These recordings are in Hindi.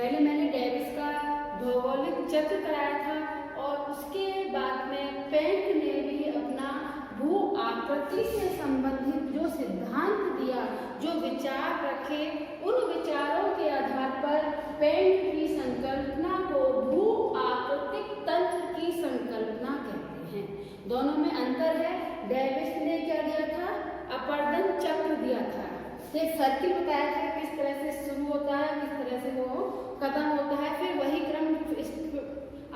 पहले मैंने डेविस का भौगोलिक चक्र कराया था और उसके बाद में पेंट ने भी अपना भू आकृति से संबंधित जो सिद्धांत दिया, जो विचार रखे, उन विचारों के आधार पर पेंट की संकल्पना को भू आकृतिक तंत्र की संकल्पना कहते हैं। दोनों में अंतर है। डेविस ने क्या दिया था? अपर्दन चक्र दिया था, एक सर्किल बताया था किस तरह से शुरू होता है, किस तरह से वो खत्म होता है, फिर वही क्रम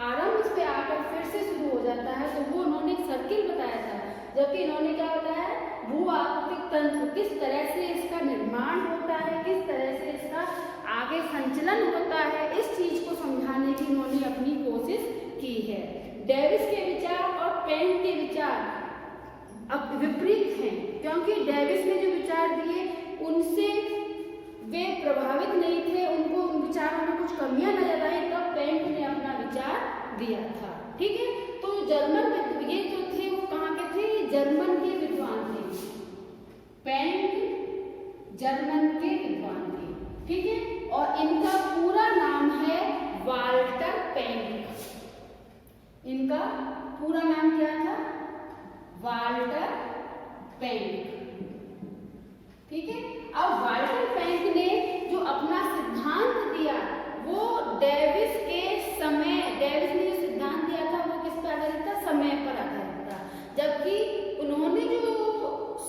आरंभ इस पे आकर फिर से शुरू हो जाता है। तो वो उन्होंने एक सर्किल बताया था, जबकि इन्होंने क्या बताया? भू आकृतिक तंत्र, किस तरह से इसका निर्माण होता है, किस तरह से इसका आगे संचलन होता है, इस चीज को समझाने की इन्होंने अपनी कोशिश की है। डेविस के विचार और पेंट के विचार अब विपरीत हैं, क्योंकि डेविस ने जो विचार दिए उनसे वे प्रभावित नहीं थे, उनको उन विचारों में कुछ कमियां नजर आई, तब पेंट ने अपना विचार दिया था। ठीक है, तो जर्मन ये जो थे वो कहाँ के थे? जर्मन के विद्वान थे। पेंट जर्मन के विद्वान थे। ठीक है, और इनका पूरा नाम है वाल्टर पेंट। इनका पूरा नाम क्या था? वाल्टर पेंट। ठीक है, अब वाल्टर पेंट ने जो अपना सिद्धांत दिया वो डेविस के समय, डेविस ने जो सिद्धांत दिया था वो किस पर आधारित था? समय पर आधारित था, जबकि उन्होंने जो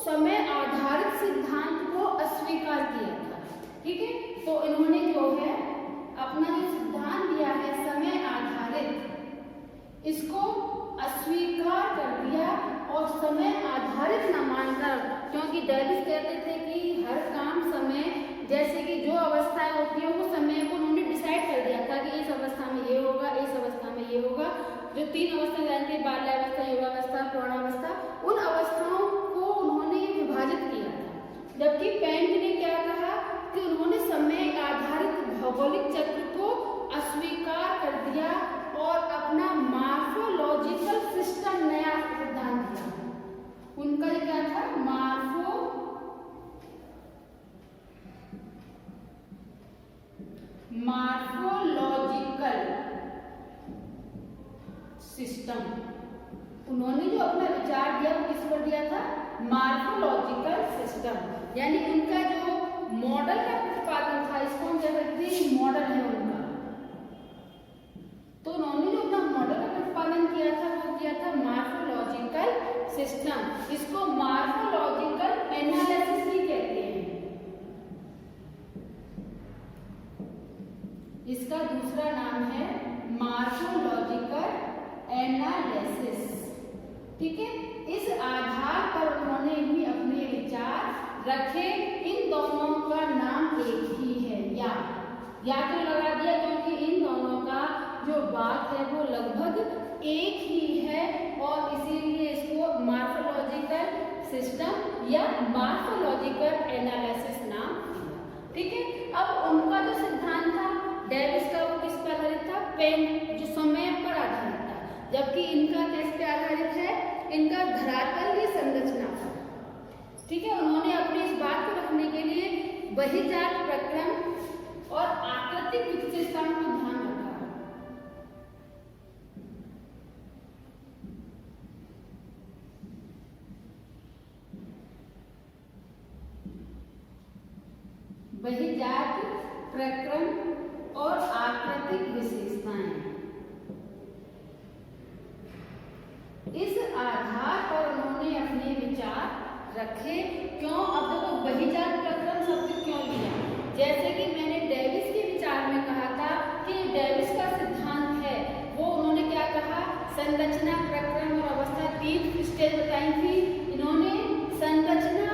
समय आधारित सिद्धांत को अस्वीकार किया था। ठीक है, तो इन्होंने जो है अपना जो सिद्धांत दिया है समय आधारित, इसको अस्वीकार कर दिया और समय आधारित न मानकर, क्योंकि डेविस कहते थे कि हर काम समय, जैसे कि जो अवस्थाएं होती है वो समय को उन्होंने डिसाइड कर दिया था कि इस अवस्था में ये होगा, इस अवस्था में ये होगा। जो 3 अवस्था जानते हैं, बाल्यावस्था, युवावस्था, प्रौढ़ावस्था, उन अवस्थाओं को उन्होंने विभाजित किया था। जबकि पेंट ने क्या कहा कि उन्होंने समय आधारित भौगोलिक चक्र को अस्वीकार कर दिया और अपना मॉर्फोलॉजिकल सिस्टम नया सिद्धांत दिया। उनका क्या था? Morphological system. उन्होंने जो अपना विचार दिया वो किस पर दिया था? मॉर्फोलॉजिकल सिस्टम, यानी उनका जो मॉडल का प्रतिपादन था, इसको हम कह सकते हैं मॉडल है उनका। तो उन्होंने जो अपना मॉडल का प्रतिपादन किया था वो किया था मॉर्फोलॉजिकल सिस्टम। इसको मॉर्फोलॉजिकल एनालिसिस भी कहते हैं। इसका दूसरा नाम है मॉर्फोलॉजिकल एनालिसिस। ठीक है, इस आधार पर उन्होंने भी अपने विचार रखे। इन दोनों का नाम एक ही है, या तो लगा दिया, क्योंकि इन दोनों का जो बात है वो लगभग एक ही है और इसीलिए इसको मॉर्फोलॉजिकल सिस्टम या मॉर्फोलॉजिकल एनालिसिस नाम दिया। ठीक है, अब उनका जो सिद्धांत था डेविस का वो किस पर आधारित था? पेंट, जो समय पर आधारित था, जबकि इनका किस पे आधारित है? इनका धरातलीय संरचना पर। ठीक है, उन्होंने अपनी इस बात को रखने के लिए बहिर्जात प्रक्रम और आकृतिक विशेषताओं को ध्यान रखा। बहिर्जात प्रक्रम और आकृतिक विशेषताएं, इस आधार पर उन्होंने अपने विचार रखे। क्यों? अब देखो बहिर्जात प्रक्रम शब्द क्यों लिया? जैसे कि मैंने डेविस के विचार में कहा था कि डेविस का सिद्धांत है वो उन्होंने क्या कहा? संरचना, प्रक्रम और अवस्था 3 स्टेज बताई थी। इन्होंने संरचना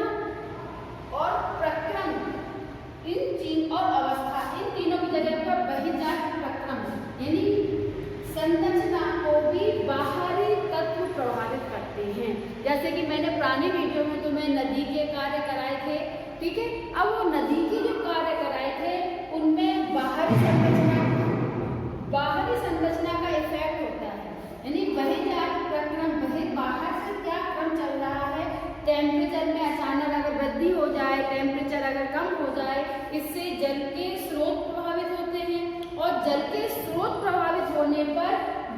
और प्रक्रम और अवस्था, इन तीनों की जगह पर बहिर्जात प्रक्रम यानी संरचना को भी बाहरी तत्व प्रभावित करते हैं। जैसे कि मैंने पुरानी वीडियो में तुम्हें नदी के कार्य कराए थे। ठीक है, अब वो नदी के जो कार्य कराए थे उनमें बाहरी संरचना का इफेक्ट होता है, यानी बहिर्जात प्रक्रम, बाहर से क्या क्रम चल रहा है, टेम्परेचर में अचानक अगर वृद्धि हो जाए, टेम्परेचर अगर कम हो जाए, इससे जल के स्रोत प्रभावित होते हैं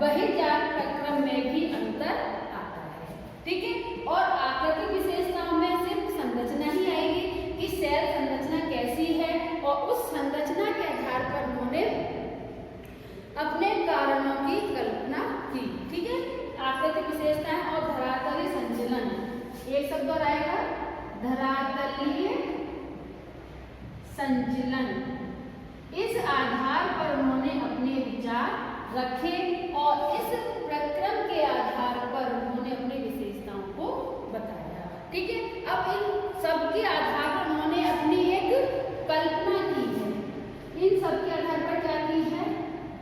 बहिर्जात प्रक्रम में भी अंतर आता है। ठीक है, और आकृतिक विशेषताओं में सिर्फ संरचना ही आएगी कि सेल संरचना कैसी है, और उस संरचना के आधार पर उन्होंने अपने कारणों की कल्पना की। ठीक है, आकृतिक विशेषताएं और धरातलीय संचलन, एक शब्द और आएगा, धरातलीय संचलन। इस आधार पर उन्होंने अपने विचार रखे और इस प्रक्रम के आधार पर उन्होंने अपनी विशेषताओं को बताया। ठीक है, अब इन सबके आधार पर उन्होंने अपनी एक कल्पना की है। इन सबके आधार पर क्या की है?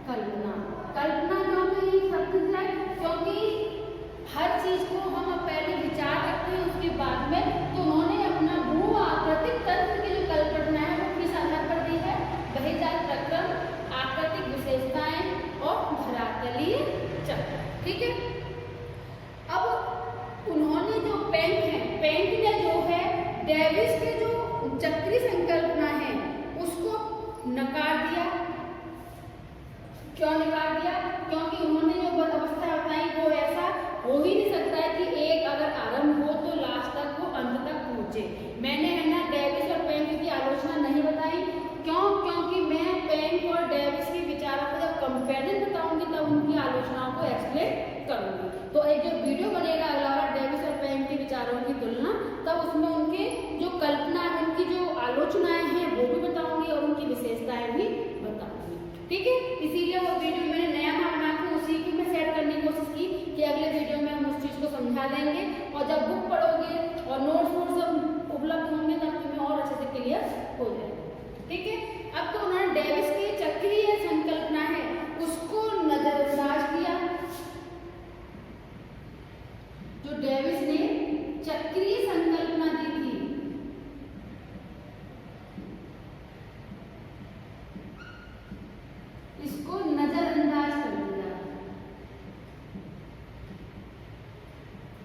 कल्पना। कल्पना क्यों की शब्द है? क्योंकि हर चीज को हम पहले विचार रखते हैं उसके बाद में, तो उन्होंने अपना भू आकृतिक तंत्र की जो कल्पना है वो किस आधार पर दी है? बहिर्जात प्रक्रम, आकृतिक विशेषताएं और धरातलीय चक्र। ठीक है, अब उन्होंने जो पेंक ने जो है डेविस के जो चक्रीय संकल्पना है उसको नकार दिया। क्यों नकार दिया? क्योंकि उन्होंने जो अवस्था बताई वो ऐसा हो ही नहीं सकता है कि एक अगर आरंभ हो तो लास्ट तक वो अंत तक पहुंचे। मैंने है ना डेविस और पेंक की आलोचना नहीं बताई। क्यों? क्योंकि मैं पेंक और डेविस के विचारों को जब कंपेरिजन बताऊंगी तब उनकी आलोचनाओं को एक्सप्लेन करूंगी। तो एक जो वीडियो बनेगा अगला बार डेविस और पेंक के विचारों की तुलना, तब उसमें उनके जो कल्पना, उनकी जो आलोचनाएं हैं वो भी बताऊंगी और उनकी विशेषताएं भी बताऊंगी। ठीक है, इसीलिए वो वीडियो मैंने नया बना के उसी की मैं सेट करने की कोशिश की कि अगले वीडियो में हम उस चीज को समझा देंगे, और जब बुक पढ़ोगे और नोट्स सब उपलब्ध होंगे तब तुम्हें और अच्छे से क्लियर हो जाएगा। ठीक है, अब तो उन्होंने डेविस की चक्रीय संकल्पना है उसको नजरअंदाज किया। जो डेविस ने चक्रीय संकल्पना दी थी, इसको नजरअंदाज कर दिया।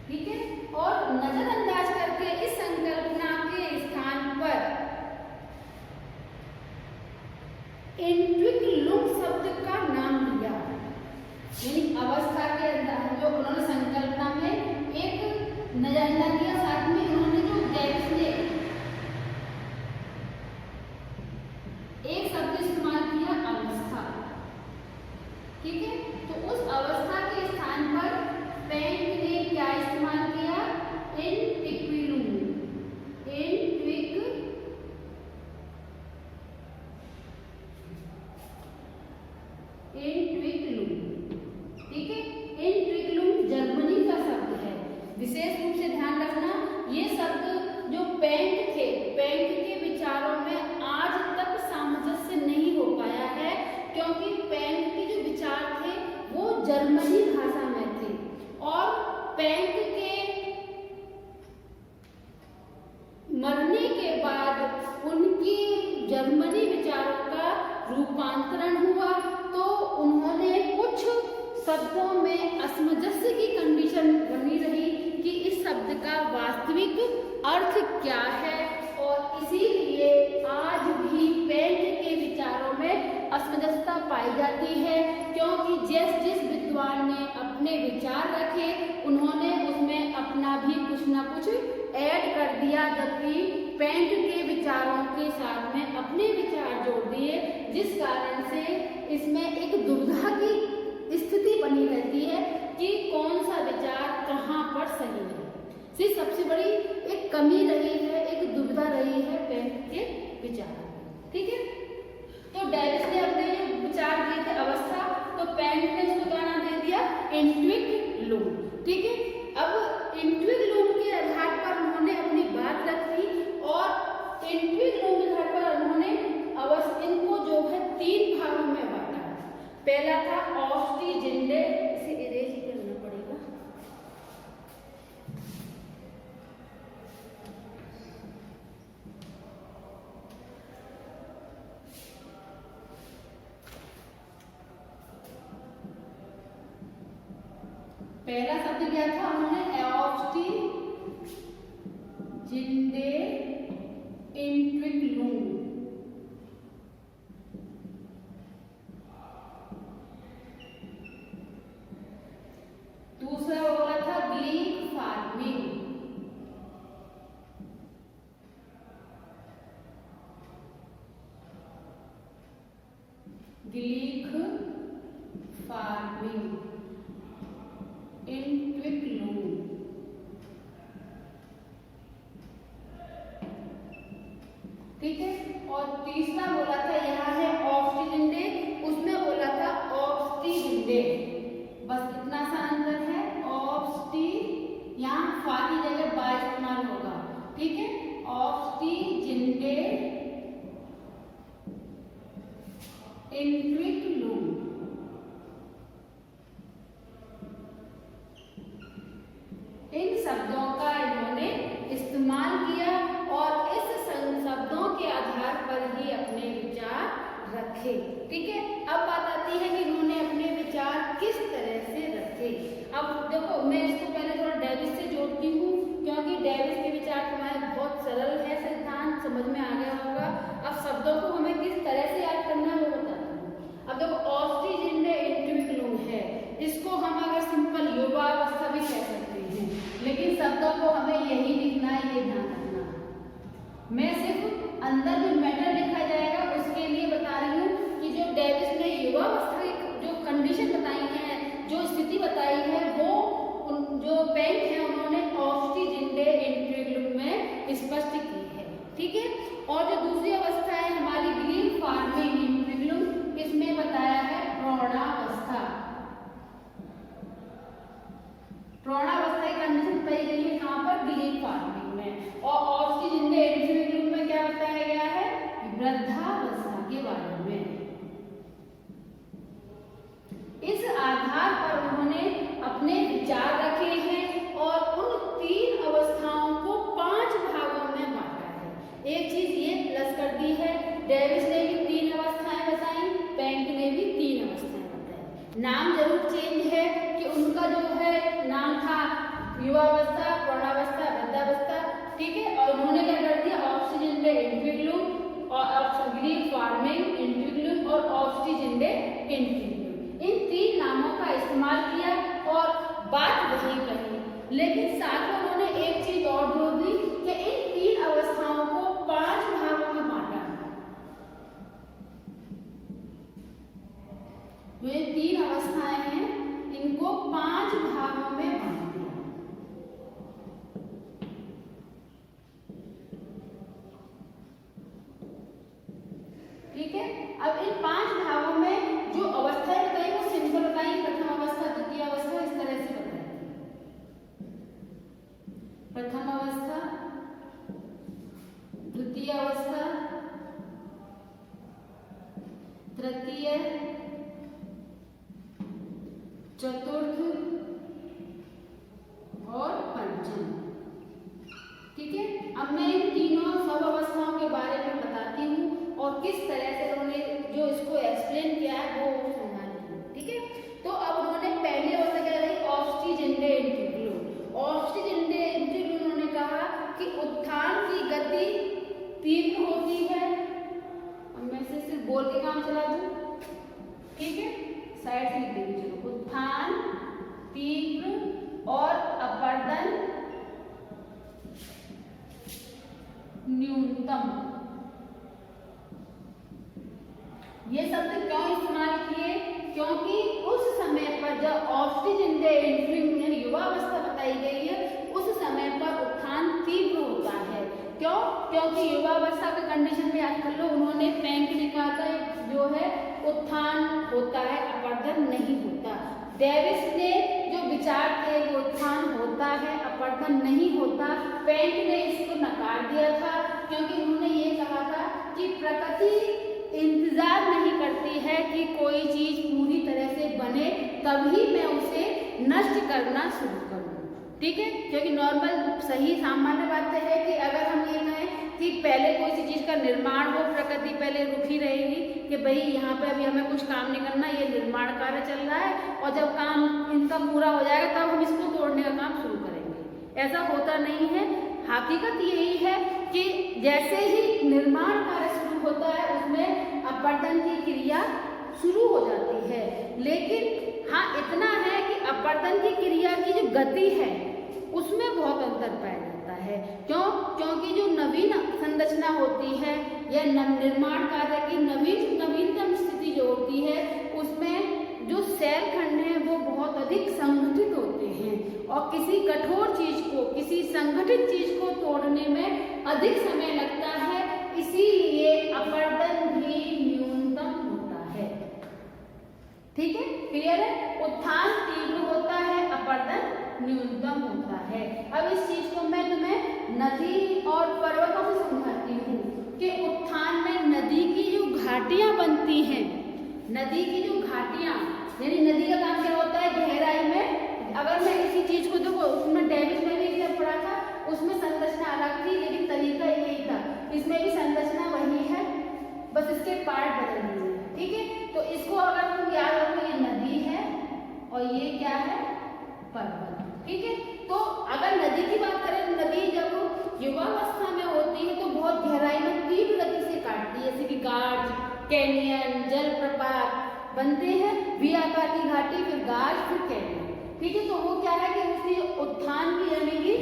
ठीक है, और नजरअंदाज करके इस संकल्पना के स्थान पर एंट्विकलुम शब्द का नाम लिया। यानी अवस्था के अंदर जो उन्होंने संकल्पना में एक नजरअंदाज किया, साथ में उन्होंने जो डेविस ने एक शब्द इस्तेमाल किया, अवस्था। ठीक है, तो उस अवस्था के स्थान पर पेंक ने क्या इस्तेमाल किया? एंट्विकलुम। ठीक है, एंट्विकलुम जर्मनी का शब्द है। विशेष रूप से ध्यान रखना, ये शब्द जो पेंक थे, पेंक के विचारों में आज तक सामंजस्य नहीं हो पाया है, क्योंकि पेंक के जो विचार थे वो जर्मनी भाषा में थे, और पेंक के मरने के बाद उनकी जर्मनी विचारों का रूपांतरण हुआ, तो उन्होंने कुछ शब्दों में असमंजस्य की कंडीशन बनी रही कि इस शब्द का वास्तविक अर्थ क्या है, और इसीलिए आज भी पेंक के विचारों में असमंजसता पाई जाती है, क्योंकि जिस विद्वान ने अपने विचार रखे उन्होंने उसमें अपना भी कुछ ना कुछ ऐड कर दिया, जबकि पेंक के विचारों के साथ में अपने विचार जोड़ दिए, जिस कारण से इसमें एक दुविधा की स्थिति बनी रहती है कि कौन सा विचार कहाँ पर सही है। ये सबसे बड़ी एक कमी रही है, एक दुविधा रही है पेंक के विचार। ठीक है, तो डेविस ने अपने जो विचार दिए थे अवस्था, तो पेंक ने उसको क्या नाम दे दिया? एंट्विकलुम। ठीक है, अब एंट्विकलुम के आधार पर उन्होंने अपनी बात रखी, और एंट्विकलुम के आधार पर उन्होंने इनको जो है 3 भागों में बांटा। पहला था ऑस्ट्रीजिंडे, इसे इरेज करना पड़ेगा। पहला शब्द क्या था? उन्होंने ऑस्ट्रीजिंडे एंट्विकलुम। ग्लीक फार्मिंग इन क्विक लूम। ठीक है, और तीसरा बोला था यहाँ है ऑब्स्टिजिंडे, उसमें बोला था ऑब्स्टिजिंडे। बस इतना सा अंतर है, ऑब्स्टी यहाँ फा की जगह बा इस्तेमाल होगा। ठीक है, ऑब्स्टिजिंडे इन क्विक लूम। इन शब्दों का इन्होंने इस्तेमाल किया और इस शब्दों के आधार पर ही अपने विचार रखे। ठीक है, अब बात आती है कि इन्होंने अपने विचार किस तरह से रखे। अब देखो, मैं इसको पहले थोड़ा डेविस से जोड़ती हूँ, क्योंकि डेविस के विचार तुम्हारे बहुत सरल है, सिद्धांत समझ में आ गया होगा। अब शब्दों को हमें किस तरह से याद करना है वो बताती हूँ। अब देखो, ऑब्स्टिजिंडे इन क्विक लूम है, इसको हम अगर सिंपल युवावस्था भी कह सकते हैं, लेकिन शब्दों को हमें यही लिखना है, ये ध्यान रखना। मैं सिर्फ अंदर जो मैटर लिखा जाएगा उसके लिए बता रही हूँ कि जो डेविस ने युवावस्था की जो कंडीशन बताई है, जो स्थिति बताई है, वो जो बैंक है उन्होंने ऑब्स्टिजिंडे इन क्विक लूम में स्पष्ट की है। ठीक है, और जो दूसरी अवस्था है हमारी ग्लीक फार्मिंग इन क्विक लूम, इसमें बताया है प्रौढ़ावस्था। प्रौढ़ावस्था की कंडीशन बताई गई है कहाँ पर, ग्लीक फार्मिंग में। और ऑब्स्टिजिंडे इन क्विक लूम में क्या बताया गया है, वृद्धावस्था के बारे में। इस आधार पर उन्होंने अपने विचार रखे हैं और उन 3 अवस्थाओं को 5 भागों में बांटा है। एक चीज ये प्लस कर दी है, डेविस ने भी 3 अवस्थाएं बताई, बैंक ने भी 3 अवस्थाएं बताई। नाम जरूर चेंज है कि उनका जो है नाम था युवावस्था, प्रौढ़ावस्था, वृद्धावस्था। ठीक है, और उन्होंने क्या कर दिया, ऑब्स्टिजिंडे इन क्विक लूम और ग्लीक फार्मिंग इन क्विक लूम और ऑब्स्टिजिंडे इन क्विक लूम, इन 3 नामों का इस्तेमाल किया और बात वही कही। लेकिन साथ में उन्होंने एक चीज और जोड़ दी कि इन 3 अवस्थाओं को 5 भागों में बांटा। जो ये 3 अवस्थाएं हैं इनको 5 भागों में बांट दिया। ठीक है, अब इन 5 भागों में जो अवस्थाएं बताई वो सिंपल बताई, प्रथम अवस्था, द्वितीय अवस्था, इस तरह से बताई। प्रथम अवस्था, द्वितीय अवस्था, तृतीय, चतुर्थ और पंचम। ठीक है, अब मैं इन तीनों सब अवस्थाओं के बारे में बताती हूँ और किस तरह से उन्होंने जो इसको एक्सप्लेन किया है वो समझाती हूँ। ठीक है, तो अब उन्होंने पहली अवस्था क्या रही, ऑब्स्टिजिंडे इन क्विक लूम। ऑब्स्टिजिंडे इन क्विक लूम उन्होंने कहा कि उत्थान की गति तीव्र होती है। अब मैं से सिर्फ बोल के काम चला दूँ। ठीक है, साइड से लिख देंगे, चलो। उत्थान तीव्र और अपरदन न्यूनतम। ये शब्द क्यों इस्तेमाल किए, क्योंकि उस समय पर जब ऑब्स्टिजिंडे इन क्विक लूम युवावस्था बताई गई है, उस समय पर उत्थान तीव्र होता है। क्यों, क्योंकि युवावस्था के कंडीशन में याद कर लो, उन्होंने बैंक ने कहा था जो है उत्थान होता है, अपरदन नहीं होता। डेविस ने जो विचार थे वो उत्थान होता है, अपरदन नहीं होता। बैंक ने इसको नकार दिया था, क्योंकि उन्होंने ये कहा था कि प्रकृति इंतजार नहीं करती है कि कोई चीज पूरी तरह से बने तभी मैं उसे नष्ट करना शुरू करूं। ठीक है, क्योंकि नॉर्मल सही सामान्य बात है कि अगर हम ये कहें कि पहले कोई सी चीज का निर्माण हो, प्रकृति पहले रुकी रहेगी कि भाई यहाँ पे अभी हमें कुछ काम नहीं करना, ये निर्माण कार्य चल रहा है और जब काम इनका पूरा हो जाएगा तब हम इसको तोड़ने का काम शुरू करेंगे। ऐसा होता नहीं है। हकीकत यही है कि जैसे ही निर्माण कार्य शुरू होता है उसमें अपरदन की क्रिया शुरू हो जाती है। लेकिन हाँ, इतना है कि अपरदन की क्रिया की जो गति है उसमें बहुत अंतर पाया जाता है। क्यों, क्योंकि जो नवीन संरचना होती है या निर्माण कार्य की नवीनतम स्थिति जो होती है और किसी कठोर चीज को, किसी संगठित चीज को तोड़ने में अधिक समय लगता है, इसीलिए अपरदन भी न्यूनतम होता है। ठीक है, क्लियर है? उत्थान तीव्र होता है, अपरदन न्यूनतम होता है। अब इस चीज को मैं तुम्हें नदी और पर्वतों से समझाती हूँ कि उत्थान में नदी की जो घाटियां बनती हैं, नदी की जो घाटियां, यानी नदी का काम क्या होता है, गहराई में, अगर मैं इसी चीज को देखो, उसमें डेविस में भी जब पढ़ा था, उसमें संरचना अलग थी लेकिन तरीका यही था, इसमें भी संरचना वही है, बस इसके पार्ट बदल दिए हैं। ठीक है, तो इसको अगर तुम याद रखो, ये नदी है और ये क्या है, पर्वत। ठीक है, तो अगर नदी की बात करें, नदी जब युवावस्था में होती है तो बहुत गहराई में तीव्र गति से काटती है, जैसे कि गार्ज, कैनियन, जलप्रपात बनते हैं, वी आकार की घाटी, फिर गार्ज, फिर कैनियन। ठीक है, तो वो क्या है कि उसकी उत्थान की, यानी कि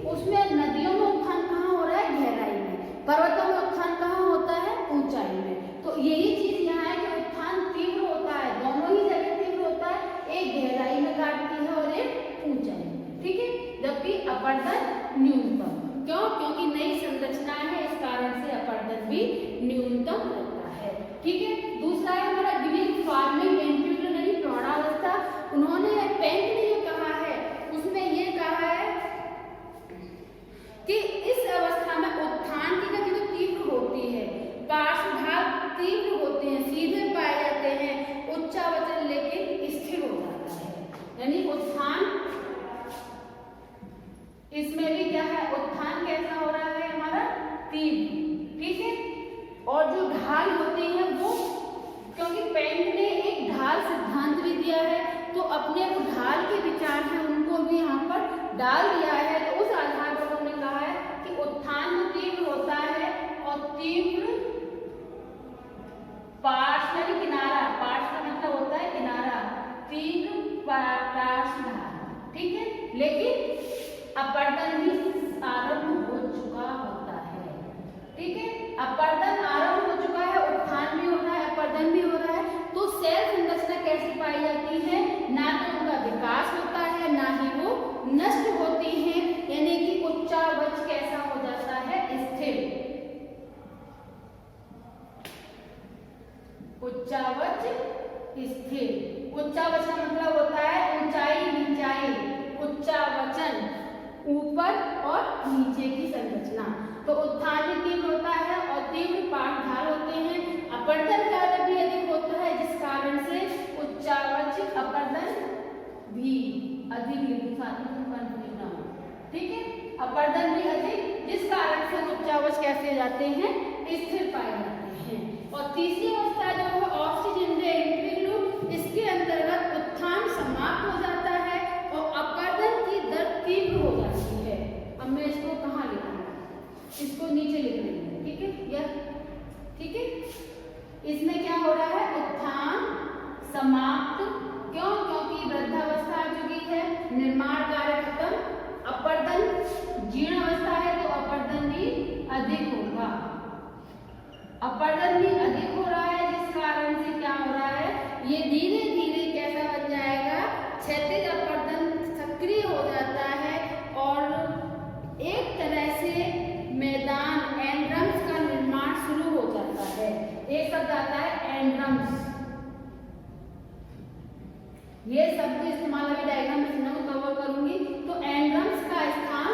उसमें नदियों में उत्थान कहाँ हो रहा है, गहराई में, पर्वतों में उत्थान कहाँ होता है, ऊंचाई में। तो यही चीज यहाँ है कि उत्थान तीव्र होता है, दोनों ही जगह तीव्र होता है, एक गहराई में काटती है और एक ऊंचाई में। ठीक है, जबकि अपरदन न्यूनतम, क्यों? क्योंकि नई संरचना है, इस कारण से अपरदन भी न्यूनतम रहता है। ठीक है, दूसरा है हमारा ग्रीक फार्मिंग एम्ब्रियोलरी प्रौढ़ावस्था। उन्होंने पेंक ने जो कहा है, उसमें ये कहा है कि इस अवस्था में उत्थान की गति तो तीव्र होती है, पार्श्वभाग तीव्र होते हैं, सीधे पाए जाते हैं, उच्चावचन लेकिन स्थिर हो जाता है। यानी उत्थान, इसमें भी क्या है, उत्थान कैसा हो रहा है हमारा, तीव्र। ठीक है, और जो ढाल होती है वो, क्योंकि पेंट ने एक ढाल सिद्धांत भी दिया है, तो अपने ढाल के विचार हैं उनको भी यहाँ पर डाल दिया है। तो उस आधार पर उन्होंने कहा है कि उत्थान तीव्र होता है और तीव्र पार्श्व, यानी किनारा, पार्श्व का मतलब होता है किनारा, तीव्र पार्श्वभाग। ठीक है, लेकिन अपरदन भी आरंभ हो चुका होता है। ठीक है, अपरदन आरंभ हो चुका है, उत्थान भी हो रहा है, अपरदन भी हो रहा है। तो सेल संरचना कैसी पाई जाती है, ना तो उनका विकास होता है, ना ही वो नष्ट होती है, यानी कि उच्चावच कैसा हो जाता है, स्थिर। उच्चावच स्थिर, उच्चावच का मतलब होता है ऊंचाई नीचाई, उच्चावचन ऊपर और नीचे की संरचना। तो उत्थान भी तीव्र होता है और तीव्र पाठढाल होते हैं, अपरदन कार्य भी अधिक होता है, जिस कारण से उच्चावच अपरदन भी अधिक कंफ्यूजन हो। ठीक है, अपरदन भी अधिक, जिस कारण से उच्चावच कैसे जाते हैं, स्थिर पाए जाते हैं। और तीसरी अवस्था जो है ऑक्सीजन रे इंटीग्रल, इसके अंतर्गत उत्थान समाप्त हो जाता है और अपरदन की दर तीव्र हो जाती है। अब मैं इसको कहाँ लिखूंगा, इसको नीचे लिख रही हूँ। ठीक है, यह ठीक है, इसमें क्या हो रहा है, उत्थान समाप्त, क्यों? क्योंकि वृद्धावस्था आ चुकी है, निर्माण कार्य खत्म, अपरदन जीर्ण अवस्था है, तो अपरदन भी अधिक होगा, अपरदन भी अधिक हो रहा है, जिस कारण से क्या हो रहा है, ये धीरे धीरे कैसा बन जाएगा, क्षैतिज अपरदन सक्रिय हो जाता है और एक तरह से मैदान एंड्रम्स का निर्माण शुरू हो जाता है। एक शब्द आता है एंड्रम्स, ये शब्द इस्तेमाल अभी डायग्राम में कवर करूंगी। तो एंड्रम्स का स्थान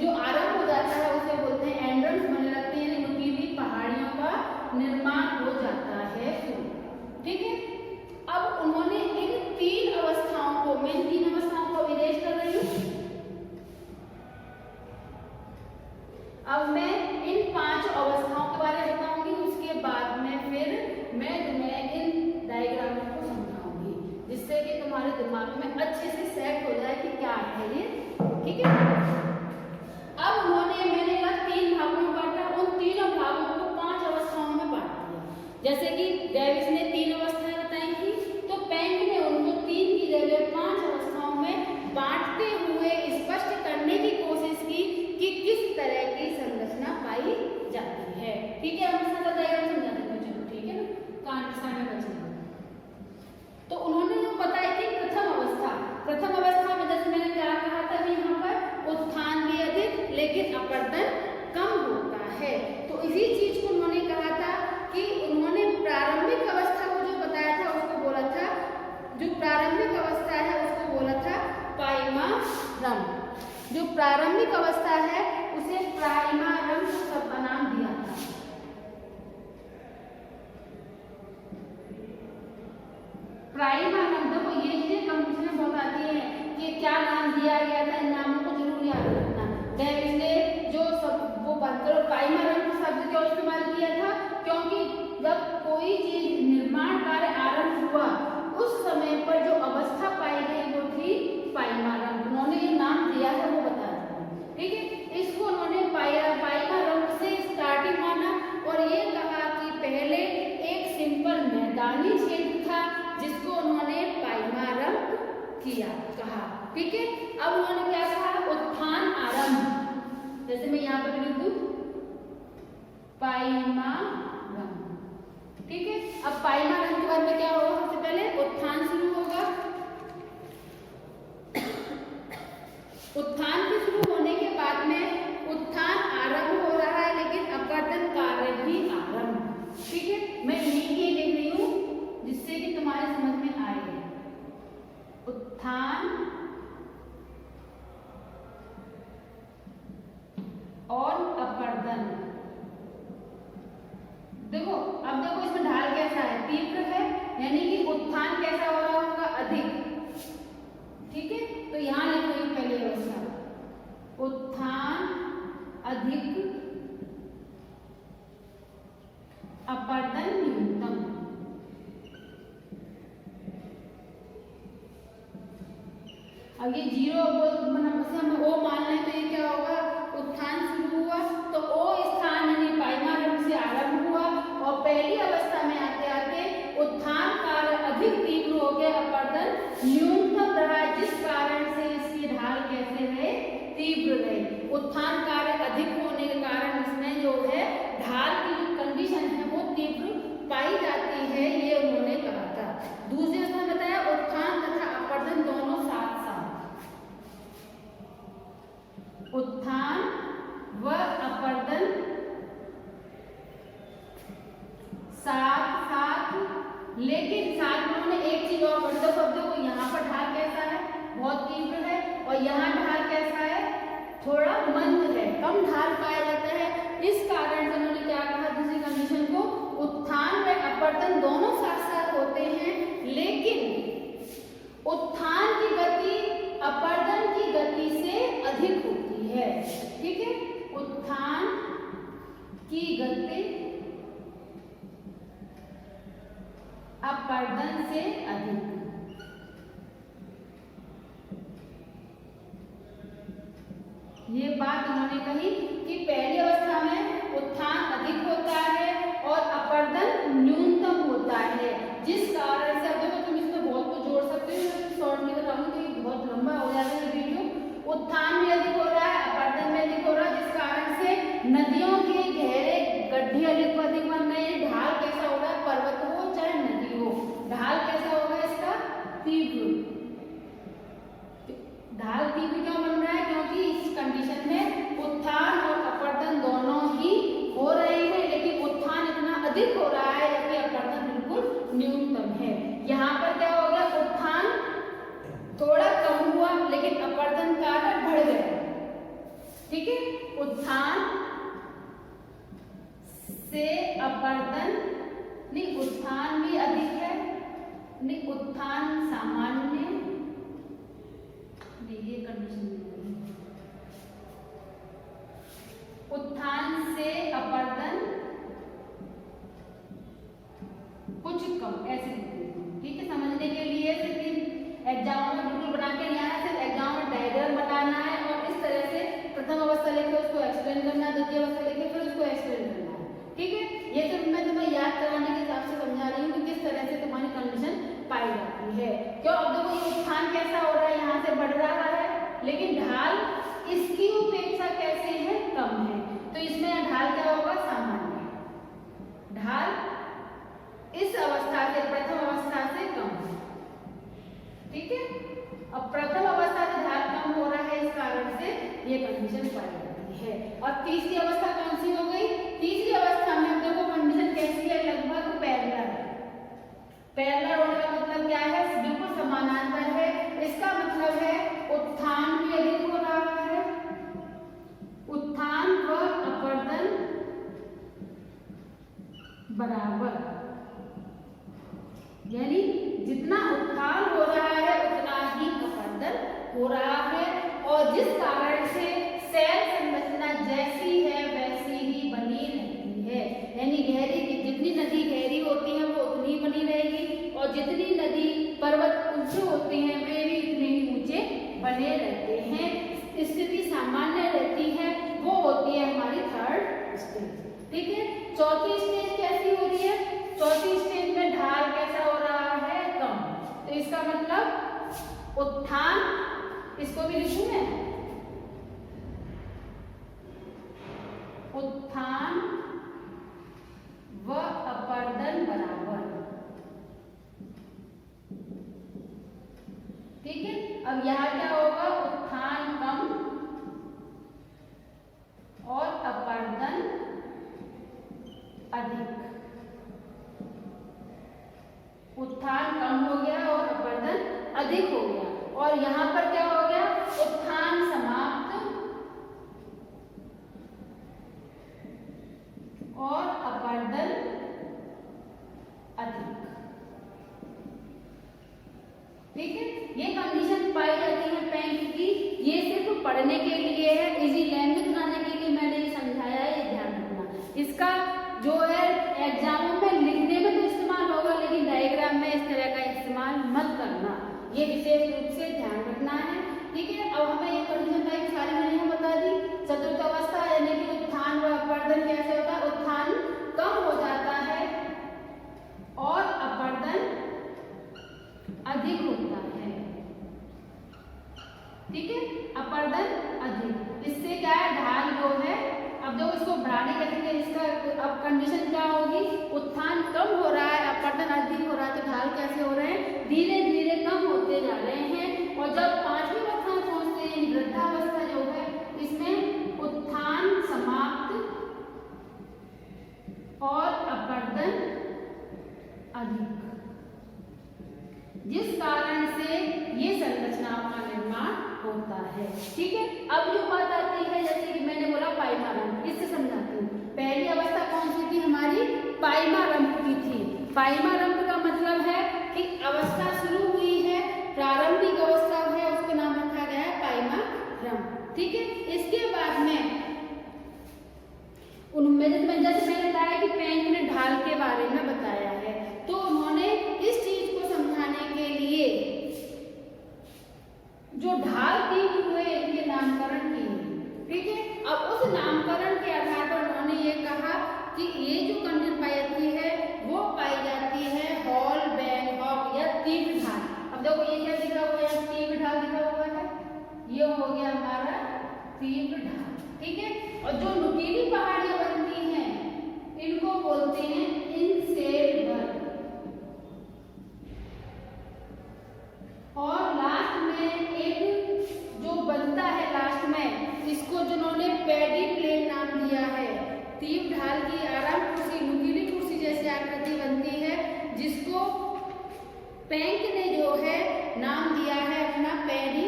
जो आरंभ हो जाता है उसे बोलते हैं एंड्रम्स, बनने लगते हैं, नुकीली पहाड़ियों का निर्माण हो जाता है। ठीक है, अब उन्होंने इन तीन अवस्थाओं को, मैं इन तीन अवस्थाओं को विदेश कर रही हूँ। अब मैं इन 5 अवस्थाओं के बारे में बताऊंगी, उसके बाद में फिर मैं तुम्हें इन डायग्रामों को समझाऊंगी, जिससे कि तुम्हारे दिमाग में अच्छे से सेट हो जाए कि क्या है ये। ठीक है, अब उन्होंने, मैंने कहा 3 भागों में बांटा, उन तीनों भागों को 5 अवस्थाओं में बांट दिया। जैसे कि डेविस ने 3 अवस्थाएं बताई थी, तो पेंट ने उनको 3 की जगह 5 अवस्थाओं में बांटते हुए स्पष्ट करने की कोशिश की कि किस तरह की संरचना पाई जाती है। ठीक है, हम इसका डायग्राम समझा देंगे, चलो ठीक है ना, कहानी समय बचेगा। तो उन्होंने जो बताई थी प्रथम अवस्था में, जैसे मैंने क्या कहा था, प्राइमरम, देखो ये चीजें कंपटीशन में बहुत आती है कि क्या नाम दिया गया था, इन नामों को जरूर याद रखना। इसने जो सब वो बात करो, प्राइमरम शब्द क्यों इस्तेमाल किया था, क्योंकि जब कोई चीज निर्माण कार्य आरंभ हुआ उस समय पर जो अवस्था पाई गई वो थी प्राइमरम। उन्होंने ये नाम दिया है वो बता दिया, ठीक है। इसको उन्होंने प्राइमरम से स्टार्टिंग माना और ये कहा कि पहले एक सिंपल मैदानी क्षेत्र था जिसको उन्होंने प्राइमरम किया कहा, ठीक है। अब उन्होंने क्या कहा, उत्थान आरंभ, जैसे मैं यहाँ पर लिख दूं प्राइमरम, ठीक है। अब प्राइमरम के बाद में क्या होगा, सबसे पहले उत्थान शुरू होगा। उत्थान के शुरू होने के बाद में उत्थान आरंभ हो रहा है, लेकिन अपवर्तन कार्य भी आरंभ, ठीक है। मैं ये लिख रही हूं जिससे कि तुम्हारे समझ में आए। उत्थान और अपवर्तन, देखो अब देखो इसमें ढाल कैसा है, तीव्र है, यानी कि उत्थान कैसा हो रहा होगा, अधिक, ठीक है। तो यहां लिख रही हूं पहली अवस्था, उत्थान अधिक, अपवर्तन न्यूनतम। अब ये जीरो हम ओ मान लें तो ये क्या होगा, उत्थान शुरू हुआ तो ओ स्थान यानी प्राइमरम से आरंभ हुआ और पहली अवस्था में आते आते उत्थान कार्य अधिक तीव्र हो गया, अपवर्तन न्यूनतम रहा, जिस कारण से इसकी ढाल कैसे रहे, तीव्र रहे। उत्थान कार्य अधिक होने के कारण इसमें जो है ढाल की जो कंडीशन है वो तीव्र पाई जाती है, ये उन्होंने कहा था। दूसरे उसमें बताया उत्थान तथा अपवर्तन दोनों साथ साथ, उत्थान व अपवर्तन साथ साथ, लेकिन साथ में उन्होंने एक चीज और बढ़ दो, यहाँ पर ढाल कैसा है, बहुत तीव्र है, और यहाँ ढाल कैसा है, थोड़ा मंद है, कम ढाल पाया जाता है। इस कारण से उन्होंने क्या कहा, दूसरी कंडीशन को, उत्थान व अपवर्तन दोनों साथ साथ होते हैं, लेकिन उत्थान की गति अपवर्तन की गति से अधिक होती है, ठीक है। उत्थान की गति अपवर्तन से अधिक, ये बात उन्होंने कही कि पहली अवस्था में उत्थान अधिक होता है और अपवर्तन न्यूनतम होता है, जिस कारण से, अब देखो तुम इसमें बहुत कुछ जोड़ सकते हो, शॉर्ट में बताऊंगी तो ये बहुत लंबा हो जाएगा ये वीडियो। उत्थान भी अधिक हो रहा है, अपवर्तन भी अधिक हो रहा है, जिस कारण से नदियों के गहरे गड्ढे अधिक बन रहे हैं। ढाल कैसा हो रहा है, पर्वत हो चाहे नदी हो, ढाल कैसा होगा इसका, तीव्र। ढाल तीव्र क्यों बन रहा है, क्योंकि इस कंडीशन में उत्थान और अपवर्तन दोनों ही हो रहे हैं, लेकिन उत्थान इतना अधिक हो रहा है जबकि अपवर्तन बिल्कुल न्यूनतम है। यहाँ पर क्या हो गया, उत्थान थोड़ा कम हुआ लेकिन अपवर्तन कार्य बढ़ गया, ठीक है। उत्थान से अपवर्तन, नहीं उत्थान भी अधिक है, नहीं उत्थान सामान्य, ये कंडीशन नहीं, उत्थान से अपवर्तन कुछ कम, ऐसे लिखते हैं, ठीक है। समझने के लिए सिर्फ एग्जाम में बिल्कुल बना के नहीं आना, सिर्फ एग्जाम में डायग्राम बनाना है और इस तरह से प्रथम अवस्था लेके उसको एक्सप्लेन करना है, द्वितीय अवस्था लेके फिर उसको एक्सप्लेन करना है, ठीक है। ये सिर्फ मैं तुम्हें याद कराने के हिसाब से समझा रही हूँ कि किस तरह से तुम्हारी कंडीशन पाई जाती है। क्यों, अब देखो ये उत्थान कैसा हो रहा है, यहाँ से बढ़ रहा है, लेकिन ढाल इसकी उपेक्षा कैसे है, कम है, तो इसमें ढाल क्या होगा, सामान्य। ढाल इस अवस्था से, प्रथम अवस्था से कम है, ठीक है। अब प्रथम अवस्था से ढाल कम हो रहा है, इस कारण से ये कंडीशन पाई जाती है। और तीसरी अवस्था कौन सी हो गई, तीसरी अवस्था में देखो कंडीशन कैसी है, लगभग पैरेलल। पैरेलल होने का मतलब क्या है, बिल्कुल समानांतर है, इसका मतलब है उत्थान भी अधिक हो रहा है, उत्थान व अपवर्तन बराबर, यानी जितना उत्थान हो रहा है उतना ही अपरदन हो रहा है, और जिस कारण से सेल संरचना जैसी है वैसी ही बनी रहती है। यानी गहरी जितनी नदी गहरी होती है वो उतनी बनी रहेगी, और जितनी नदी पर्वत ऊंचे होते हैं वे भी उतने ही ऊंचे बने रहते हैं। स्थिति सामान्य रहती है, वो होती है हमारी थर्ड स्टेज। ठीक है, चौथी स्टेज कैसी हो रही है? चौथी स्टेज में ढाल कैसा हो रहा है? कम। तो इसका मतलब उत्थान, इसको भी लिखूं मैं, उत्थान व अपरदन बराबर। ठीक है, अब यहाँ क्या होगा? उत्थान कम और अपरदन अधिक। उत्थान कम हो गया और अपरदन अधिक हो गया, और यहाँ पर क्या हो गया? उत्थान समाप्त और अपरदन अधिक। ठीक है, ये कंडीशन पाई जाती है पैंक की। ये सिर्फ पढ़ने के लिए है, इजी लैंग्वेज बनाने के लिए मैंने ये समझाया है, ये ध्यान रखना। इसका जो है एग्जामों में लिखने में तो इस्तेमाल होगा, लेकिन डायग्राम में इस तरह का इस्तेमाल मत करना, ये विशेष रूप से ध्यान रखना है। ठीक है, अब हमें ये कंडीशन टाइप सारी मैंने यहाँ बता दी। चतुर्थ अवस्था यानी कि उत्थान व अपरदन कैसे होता है? उत्थान कम हो जाता है और अपरदन अधिक होता है। ठीक है, अपरदन अधिक। इससे क्या है? ढाल जो है, अब जो इसको बढ़ाने के इसका अब कंडीशन क्या होगी? उत्थान कम हो रहा है, अपरदन अधिक हो रहा है, तो ढाल कैसे हो रहे हैं? धीरे धीरे कम होते जा रहे हैं, और जब पांचवी अवस्था में पहुंचते हैं, वृद्धावस्था जो है, इसमें उत्थान समाप्त और अपरदन अधिक, जिस कारण से ये संरचनाओं का निर्माण होता है। ठीक है, अब जो बात आती है, जैसे कि मैंने बोला पाइमारंभ, इससे समझाती हूँ। पहली अवस्था कौन सी थी हमारी? पाइमारंभ की थी। पाइमारंभ का मतलब है कि अवस्था शुरू हुई है, प्रारंभिक अवस्था है, उसका नाम रखा गया है पाइमारंभ। ठीक है, इसके बाद में उनमें जैसे मैंने बताया कि पैंक ने ढाल के बारे में बताया है, तो उन्होंने इस चीज को समझाने के लिए जो ढाल तीन हुए इनके नामकरण किए। ठीक है, अब उस नामकरण के आधार पर उन्होंने ये कहा कि ये जो कंडीशन पाई जाती है वो पाई जाती है हॉल बैंकॉक या तीव्र ढाल। अब देखो ये क्या लिखा हुआ है? तीव्र ढाल लिखा हुआ है, ये हो गया हमारा तीव्र ढाल। ठीक है, और जो नुकीली पहाड़ियां बनती हैं इनको बोलते हैं इनसेल वर्ग। और लास्ट में एक जो बनता है लास्ट में, इसको जिन्होंने पैडी प्लेन नाम दिया है। तीव्र ढाल की आराम कुर्सी, नुकीली कुर्सी जैसी आकृति बनती है, जिसको पैंक ने जो है नाम दिया है अपना पैनी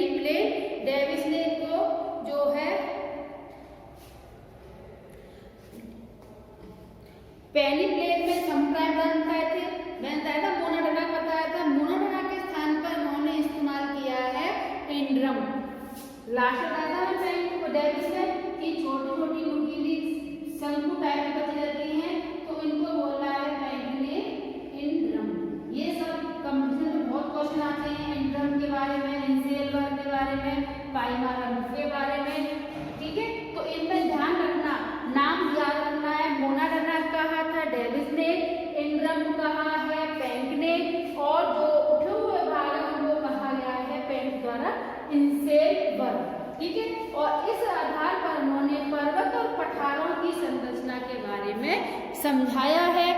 प्लेन। डेविस ने इसको जो है पैनी प्लेन में समप्राय बनाए थे, मैंने बताया था मोनाडना बताया था। मोनाडना के स्थान पर उन्होंने इस्तेमाल किया है इंड्रम। लास्ट बताया था पैंक को डेविस ने कि छोटी छोटी नुकीली शंकु टाइप की बची रहती हैं, तो इनको बोला है पैंक ने इंड्रम। ये सब कंपटीशन में बहुत क्वेश्चन आते हैं, इंड्रम के बारे में, इनसेल वर्ग के बारे में, पाइमारंभ के बारे में। ठीक है, तो इनमें ध्यान रखना, नाम याद रखना है। मोनाडना कहा था डेविस ने, इंड्रम कहा है पैंक ने, और जो उठे हुए भाग है उनको कहा गया है पैंक द्वारा इनसेल वर्ग। ठीक है, और इस आधार पर उन्होंने पर्वत और पठारों की संरचना के बारे में समझाया है।